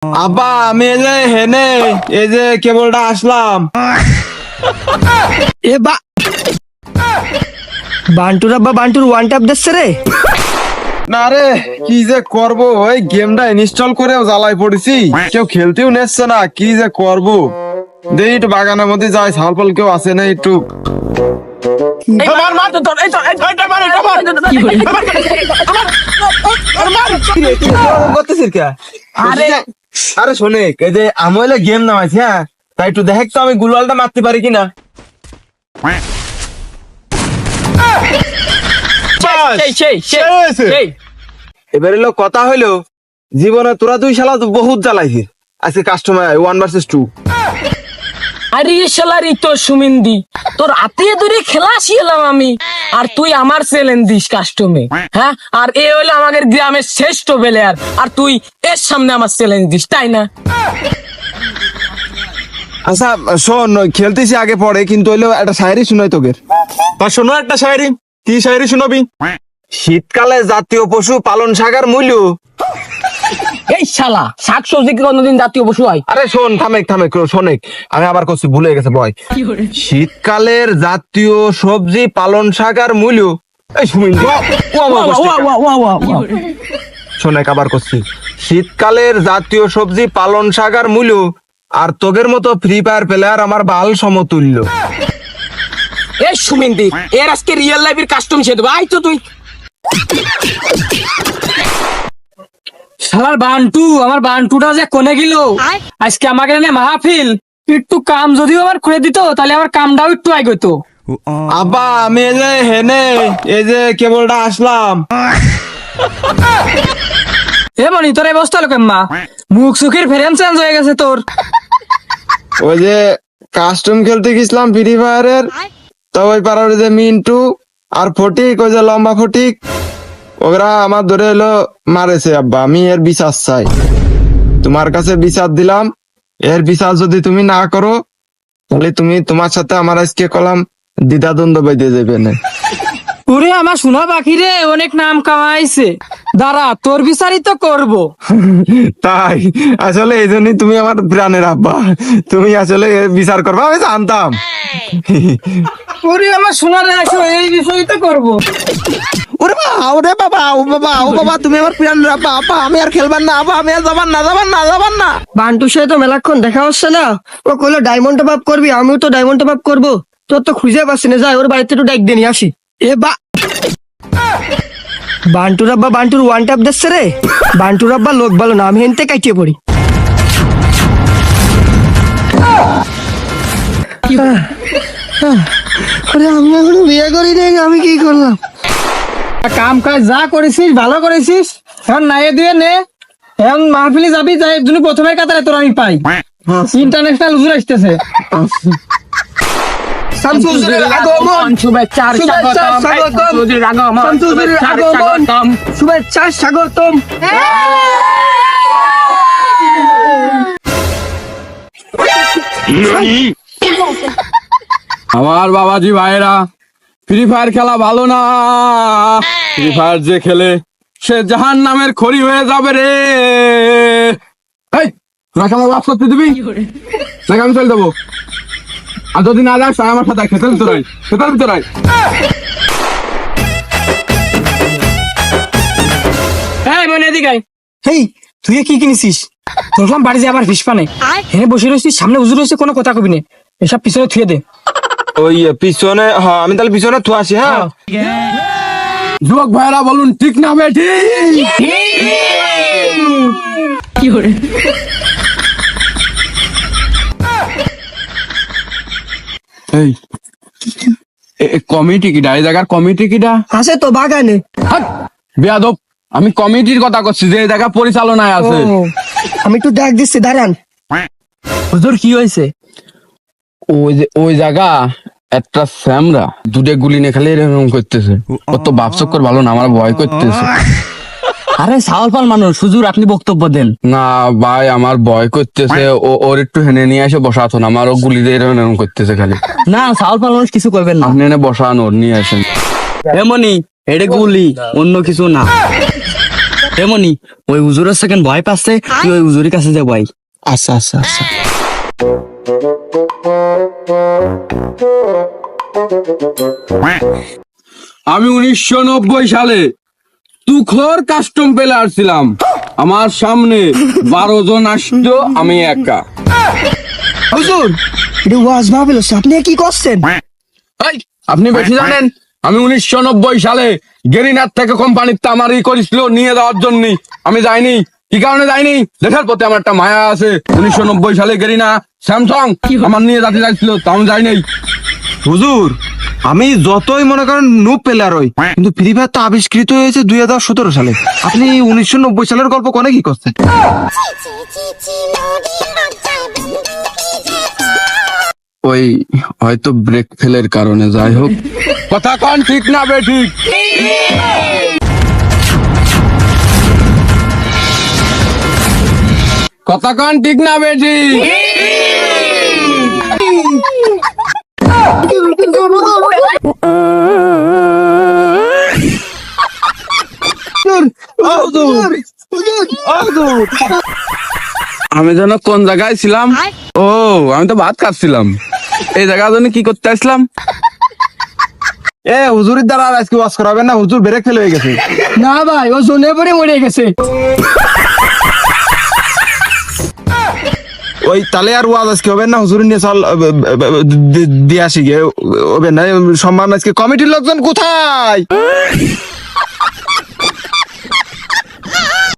আব্বা আমি এই যে হেনে এই যে কেবলটা আসলাম। এ বা বান্টুর আব্বা বান্টুর ওয়ান ট্যাপ দিচ্ছে রে। না রে কি যে করবো, ওই গেমটা ইনস্টল করেও জ্বালাই পড়েছি, কেউ খেলতেও নেচ্ছে না, কি যে করবো। দেখি একটু বাগানের মধ্যে যাই, সালপাল কেউ আছে না একটু। আরে শোনে এই যে আমি হইলে গেম নামাইছি, হ্যাঁ তাই একটু দেখ তো আমি গুলওয়ালটা মারতে পারি কিনা। এবারে লোক কথা হইলো, জীবনে তোরা দুই শালা তো বহুত জ্বালাইছিস, আজকে কাস্টমার 1 vs 2। আরে শালারি তো সুমিন্দি, তোর আত্মীয় দূরে খেলা আসিলাম আমি, আর তুই আমার চ্যালেঞ্জ দিস কাস্টমে। হ্যাঁ, আর এ হলো আমাদের গ্রামের শ্রেষ্ঠ প্লেয়ার, আর তুই এর সামনে আমার চ্যালেঞ্জ দিস, তাই না? আচ্ছা শোন, খেলতেছি আগে পরে, কিন্তু হইলো একটা শায়রি শুনাই তোকে। তা শোনো একটা শায়রি। কি শায়রি শোনাবি? শীতকালে জাতীয় পশু পালন শাকের মূল্য। এই শালা, শাকসবজি কি কোনোদিন জাতীয় পশু হয়? আরে শোন, থামেক শোনেক, আমি আবার করছি, ভুলে গেছে বয়। শীতকালের জাতীয় সবজি পালন শাকের মূল্য। এই সুমিন্দি শোনেক, আবার করছি, শীতকালের জাতীয় সবজি পালন শাকের মূল্য, আর তোগের মতো ফ্রি ফায়ার প্লেয়ার আমার বাল সমতুল্য। এই সুমিন্দি, এর আজকে রিয়েল লাইফের কাস্টম সে দেবো। আই তো তুই শালার বান্টু, আমার বান্টুটা যে কোনে গেল আজকে আমাকে এনে মাহফিল। একটু কাম যদিও আমার করে দিত, তাহলে আমার কামটাও একটু আগে। আব্বা আমি এই যে হেনে এই যে কেবলটা আসলাম। এ মনি, তোর এই অবস্থা লোক মা, মুখ সুখের ফেরেন চেঞ্জ হয়ে গেছে তোর। ওই যে কাস্টম খেলতে গেছিলাম ফ্রি ফায়ারের, তো ওই পাড়ার যে মিন্টু আর ফটিক, ওই যে লম্বা ফটিক, ওরা আমার ধরে এলো মারেছে। আব্বা আমি এর বিচার চাই, তোমার কাছে বিচার দিলাম, এর বিচার যদি তুমি না করো তাহলে তুমি তোমার সাথে আমার আজকে কলাম দ্বিধাদ্বন্দ্ব বেঁধে যাবে না। ওরে আমার সোনা পাখি রে, অনেক নাম কামাইছে, দাঁড়া তোর বিচারই তো করবো। তাই আসলে এই জন্যই তুমি আমার প্রাণের আব্বা, তুমি আসলে এর বিচার করবা, আমি জানতাম। ওরে আমার সোনা রে, আসো এই বিষয়ই তো করবো। ওরে বাবা ও বাবা তুমি আমার প্রাণের আব্বা। আব্বা আমি আর খেলবার না, আব্বা আমি আর যাবার না। বান্টুর সাথে তো মেলাক্ষণ দেখা হচ্ছে না। ও কইলো ডায়মন্ড টপ আপ করবি, আমিও তো ডায়মন্ড টপ আপ করবো। তোর তো খুঁজে পাচ্ছি না, যাই ওর বাড়িতে একটু ডাক দিয়ে নিয়ে আসি। এ বা বান্টুর আব্বা বান্টুর ওয়ান ট্যাপ দিচ্ছে রে। বান্টুর আব্বা লোক ভালো না, আমি হেনতে কাটিয়ে পড়ি। আরে আমি এখন বিয়ে করি রে, আমি কি করলাম? কাম কাজ যা করেছিস ভালো করেছিস, এখন নাইয়ে দিয়ে নে। এখন মাহফিলে যাবি, যাই জন্য প্রথমের কাতারে তোর আমি পাই। ইন্টারন্যাশনাল হুজুর আসতেছে। শামসুজুরের আগমন, শুভেচ্ছা স্বাগতম। শুভেচ্ছা স্বাগতম। আমার বাবাজি ভাইরা, ফ্রি ফায়ার খেলা ভালো না। ফ্রি ফায়ার যে খেলে সে জাহান নামের খড়ি হয়ে যাবে রে। এই তোরা আমার বাপ করতে দিবি নাকি আমি চলে দেবো? আর যদি না যাস আমার সাথে খেতার ভিতরাই। হ্যাঁ মনে এদিকে হেই, তুই কি কিনেছিস? তোরলাম বাড়ি যাবার ফিস পানে, হেনে বসে রয়েছিস, সামনে হুজুর রয়েছে, কোনো কথা কবি না, এসব পিছনে থুয়ে দে। ওই পিছনে, হ্যাঁ আমি তাহলে পিছনে থু আসি। হ্যাঁ যুবক ভাইরা বলুন ঠিক না বেঠি? কি করে এই কমিটি কিটা, এই জায়গার কমিটি কিটা? আছে তো বাগানে। বেয়াদব, আমি কমিটির কথা করছি যে এই জায়গা পরিচালনায় আছে। ও, আমি একটু ডাক দিচ্ছি, দাঁড়ান। হুজুর কি হয়েছে? ওই জায়গা একটা স্যামরা দুটো গুলি নিয়ে খালি এরকম করতেছে। ও তো বাপ চক্কর ভালো না, আমার ভয় করতেছে। আরে সাওয়াল পাল মানুষ, হুজুর আপনি বক্তব্য দেন। না ভাই আমার ভয় করতেছে, ওর একটু হেনে নিয়ে এসে বসাতো না, আমার ও গুলি দিয়ে এরকম করতেছে খালি। না সাওয়াল পাল মানুষ কিছু করবেন না, আপনি এনে বসান, ওর নিয়ে আসেন। এমনি এটা গুলি, অন্য কিছু না। তেমনি ওই হুজুরের সেকেন্ড ভয় পাচ্ছে, তুই ওই হুজুরের কাছে যা ভাই। আচ্ছা আচ্ছা আচ্ছা। আমি 1990 সালে তুখর কাস্টম পেলে আসছিলাম, আমার সামনে 12 জন আসতো, আমি একা। হুজুর এটা ওয়াজ ভাবিল, আপনি কি করছেন? এই, আপনি বেশি জানেন? আমি 1990 সালে গেরিনার থেকে কোম্পানির তামারি করেছিল নিয়ে যাওয়ার জন্য, আমি যাইনি। কি কারণে যাইনি? দেশের প্রতি আমার একটা মায়া আছে। 1990 সালে গেরিনা স্যামসাং আমার নিয়ে যেতে চাইছিল, তা আমি যাইনি। হুজুর আমি যতই মনে করেন নো প্লেয়ার হই, কিন্তু ফ্রি ফায়ার তো আবিষ্কৃত হয়েছে 2017 সালে। আপনি 1990 সালের গল্প কোনে কি করছেন? ওই হয়তো ব্রেক ফেলের কারণে, যাই হোক। কথা কন ঠিক না বেঠিক? কথা কন ঠিক না বেঠিক? আমি যেন কোন জায়গায় ছিলাম? ও, আমি তো ভাত খাচ্ছিলাম। এই জায়গার জন্য কি করতে আসলাম? হুজুরের দ্বারা আর আজকে ওয়াজ করাবেন না, হুজুর ব্রেক ফেল হয়ে গেছে। না ভাই, ও জোনে পড়ে মরে গেছে। ওই তালে আর ওয়াজ আজকে হবে না, হুজুর নিয়ে চল দিয়ে আসি গে, হবে না। সম্মান আজকে কমিটির লোকজন কোথায়?